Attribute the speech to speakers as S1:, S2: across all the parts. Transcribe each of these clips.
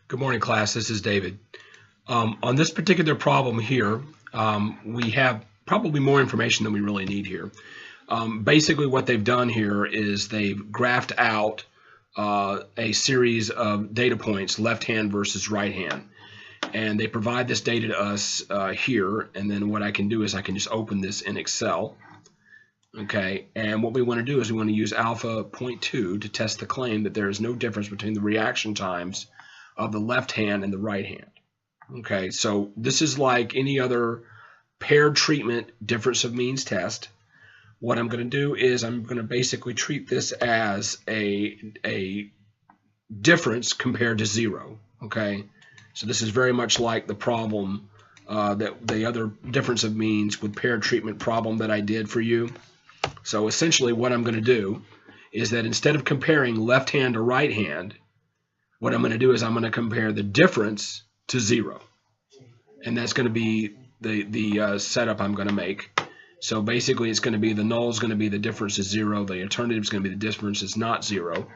S1: Good morning, class. This is David. On this particular problem here, we have probably more information than we really need here. Basically, what they've done here is they've graphed out a series of data points, left hand versus right hand. And they provide this data to us here. And then what I can do is I can just open this in Excel. Okay, and what we want to do is we want to use alpha 0.2 to test the claim that there is no difference between the reaction times of the left hand and the right hand. Okay, so this is like any other paired treatment difference of means test. What I'm going to do is I'm going to basically treat this as a difference compared to zero. Okay, so this is very much like the problem that the other difference of means with paired treatment problem that I did for you. So essentially what I'm going to do is that instead of comparing left hand to right hand, what I'm going to do is I'm going to compare the difference to zero. And that's going to be the setup I'm going to make. So basically it's going to be the null is going to be the difference is zero. The alternative is going to be the difference is not zero.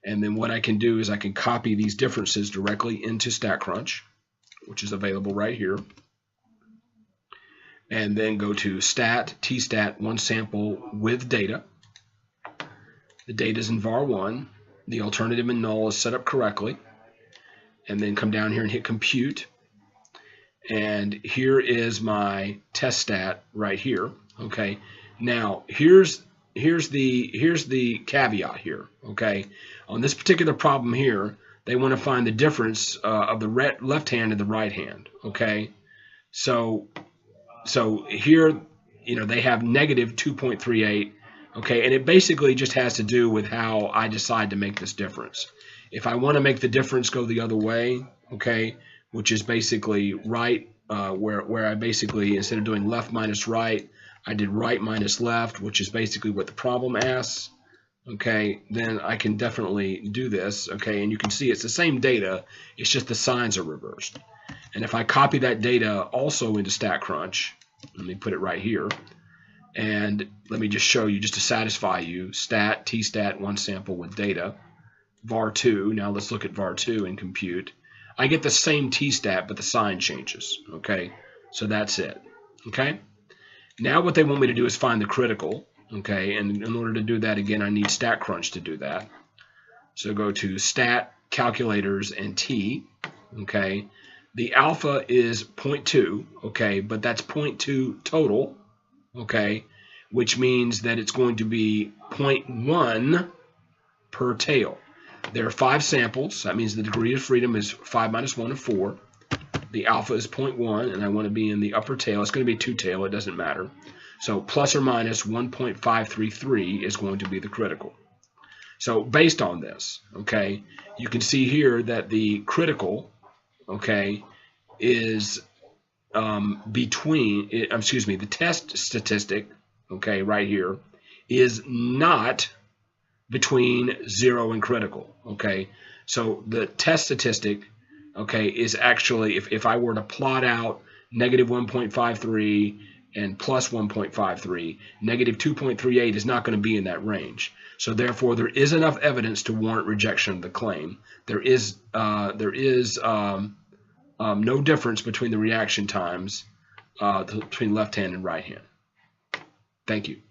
S1: And then what I can do is I can copy these differences directly into StatCrunch, which is available right here. And then go to stat, tstat, one sample with data. The data is in var1. The alternative and null is set up correctly. And then come down here and hit compute. And here is my test stat right here. Okay. Now here's the caveat here. Okay. On this particular problem here, they want to find the difference of the left hand and the right hand. Okay. So here, they have negative 2.38. Okay, and it basically just has to do with how I decide to make this difference. If I want to make the difference go the other way, okay, which is basically right, where I basically, instead of doing left minus right, I did right minus left, which is basically what the problem asks, okay, then I can definitely do this, okay, and you can see it's the same data, it's just the signs are reversed. And if I copy that data also into StatCrunch, let me put it right here, and let me just show you, just to satisfy you, stat, tstat, one sample with data, var2. Now let's look at var2 and compute. I get the same tstat, but the sign changes. Okay, so that's it. Okay, now what they want me to do is find the critical. Okay, and in order to do that, again, I need StatCrunch to do that. So go to stat, calculators, and t. Okay, the alpha is 0.2. Okay, but that's 0.2 total. Okay, which means that it's going to be 0.1 per tail. There are 5 samples. That means the degree of freedom is 5 minus 1 of 4. The alpha is 0.1, and I want to be in the upper tail. It's going to be 2 tail. It doesn't matter. So plus or minus 1.533 is going to be the critical. So based on this, okay, you can see here that the critical, okay, is the test statistic, okay, right here, is not between 0 and critical, okay. So the test statistic, okay, is actually, if I were to plot out negative 1.53 and plus 1.53, negative 2.38 is not going to be in that range. So therefore, there is enough evidence to warrant rejection of the claim. There is no difference between the reaction times between left hand and right hand. Thank you.